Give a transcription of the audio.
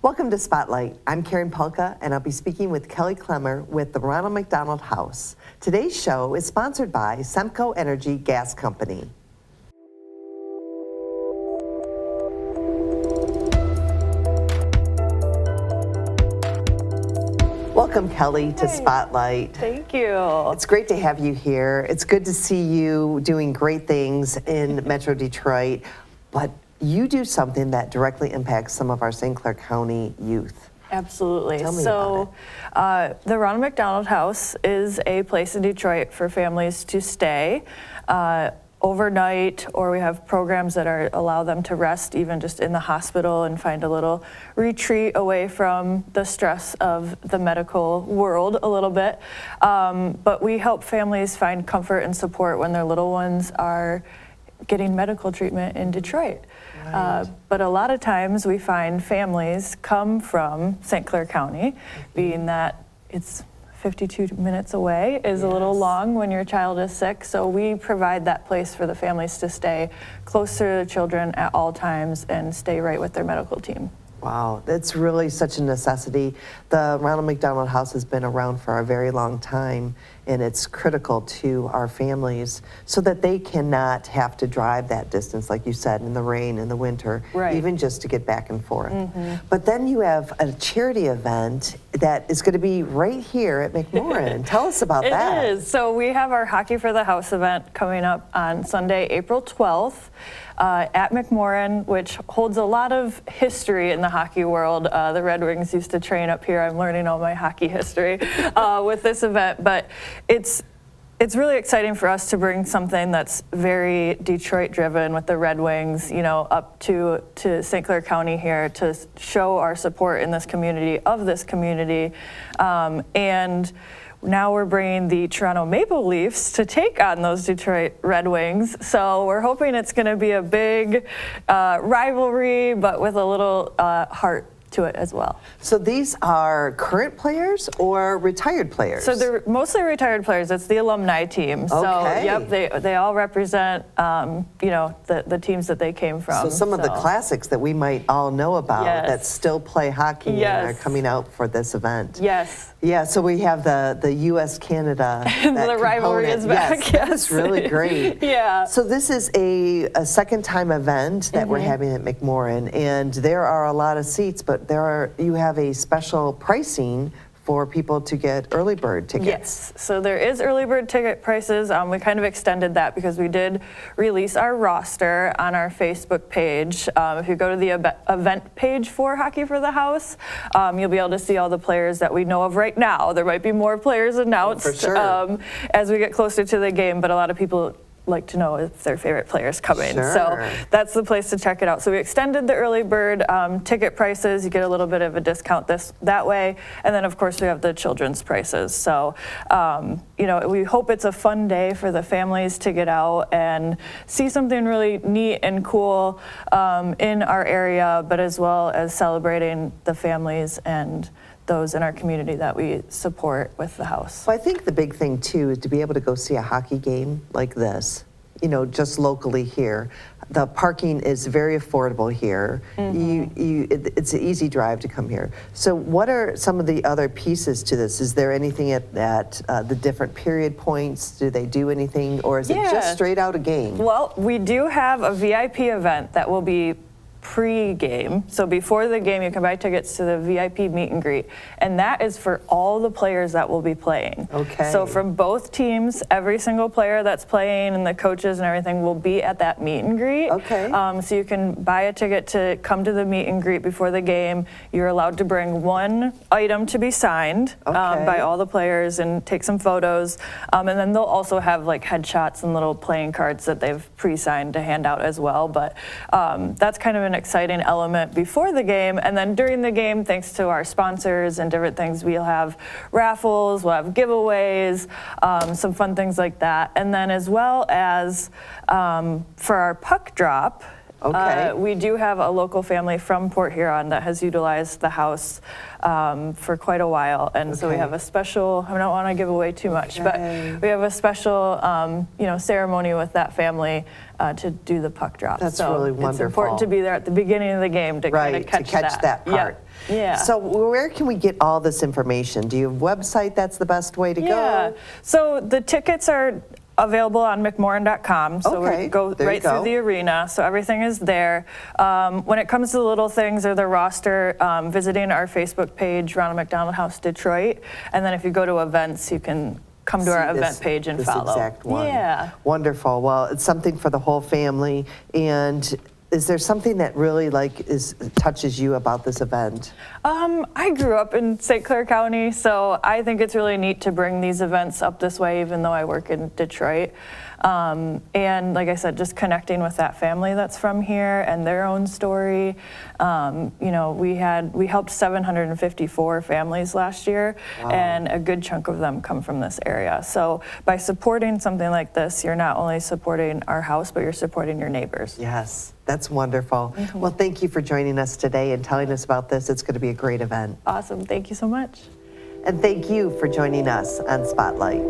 Welcome to Spotlight. I'm Karen Polka, and I'll be speaking with Kelly Klemmer with the Ronald McDonald House. Today's show is sponsored by Semco Energy Gas Company. Welcome, Kelly, to Spotlight. Thank you. It's great to have you here. It's good to see you doing great things in Metro Detroit, but you do something that directly impacts some of our St. Clair County youth. Absolutely. Tell me about it. The Ronald McDonald House is a place in Detroit for families to stay overnight, or we have programs that allow them to rest even just in the hospital and find a little retreat away from the stress of the medical world a little bit. But we help families find comfort and support when their little ones are getting medical treatment in Detroit. Right. But a lot of times we find families come from St. Clair County, being that it's 52 minutes away is a little long when your child is sick. So we provide that place for the families to stay close to the children at all times and stay right with their medical team. Wow, that's really such a necessity. The Ronald McDonald House has been around for a very long time, and it's critical to our families so that they cannot have to drive that distance, like you said, in the rain, in the winter, even just to get back and forth. But then you have a charity event that is going to be right here at McMorran. Tell us about that. It is. So we have our Hockey for the House event coming up on Sunday, April 12th. At McMorran, which holds a lot of history in the hockey world. The Red Wings used to train up here. I'm learning all my hockey history with this event, but it's really exciting for us to bring something that's very Detroit driven with the Red Wings, you know, up to St. Clair County here to show our support in this community, and now we're bringing the Toronto Maple Leafs to take on those Detroit Red Wings. So we're hoping it's going to be a big rivalry, but with a little heart to it as well. So these are current players or retired players? So they're mostly retired players. It's the Alumni team. So yep, they all represent you know, the teams that they came from. So some of the classics that we might all know about that still play hockey and are coming out for this event. Yes. Yeah, so we have the U.S.-Canada the rivalry is back. Yes, that's really great. Yeah. So this is a second-time event that we're having at McMorran, and there are a lot of seats, but you have a special pricing for people to get early bird tickets. Yes, so there is early bird ticket prices. We kind of extended that because we did release our roster on our Facebook page. If you go to the event page for Hockey for the House, you'll be able to see all the players that we know of right now. There might be more players announced as we get closer to the game, but a lot of people like to know if their favorite players coming. So that's the place to check it out. So we extended the early bird ticket prices. You get a little bit of a discount that way. And then of course we have the children's prices. So, you know, we hope it's a fun day for the families to get out and see something really neat and cool in our area, but as well as celebrating the families and those in our community that we support with the house. Well, I think the big thing too is to be able to go see a hockey game like this, you know, just locally here. The parking is very affordable here. It's an easy drive to come here. So what are some of the other pieces to this? Is there anything at the different period points? Do they do anything, or is it just straight out a game? Well, we do have a VIP event that will be pre-game. So before the game, you can buy tickets to the VIP meet and greet. And that is for all the players that will be playing. Okay. So from both teams, every single player that's playing and the coaches and everything will be at that meet and greet. Okay. So you can buy a ticket to come to the meet and greet before the game. You're allowed to bring one item to be signed by all the players and take some photos. And then they'll also have like headshots and little playing cards that they've pre-signed to hand out as well. But that's kind of an exciting element before the game. And then during the game, thanks to our sponsors and different things, we'll have raffles, we'll have giveaways, some fun things like that. And then as well as for our puck drop, Okay. We do have a local family from Port Huron that has utilized the house for quite a while, and so we Okay. have a special, I don't want to give away too much, but Okay. we have a special ceremony with that family to do the puck drop. That's so really it's wonderful. important to be there at the beginning of the game to kind of Right, to catch that part. Yeah. So where can we get all this information? Do you have a website that's the best way to Yeah. go? So the tickets are available on McMorran.com. So Okay, we go there you right through go. the arena. So everything is there. When it comes to the little things or the roster, visiting our Facebook page, Ronald McDonald House Detroit. And then if you go to events, you can come to our See event page and this follow. exact one. Yeah. Wonderful. Well, it's something for the whole family. And is there something that really touches you about this event? I grew up in St. Clair County, so I think it's really neat to bring these events up this way, even though I work in Detroit. And like I said, just connecting with that family that's from here and their own story. We helped 754 families last year, and a good chunk of them come from this area. So by supporting something like this, you're not only supporting our house, but you're supporting your neighbors. Yes, that's wonderful. Well, thank you for joining us today and telling us about this. It's going to be a great event. Awesome. Thank you so much. And thank you for joining us on Spotlight.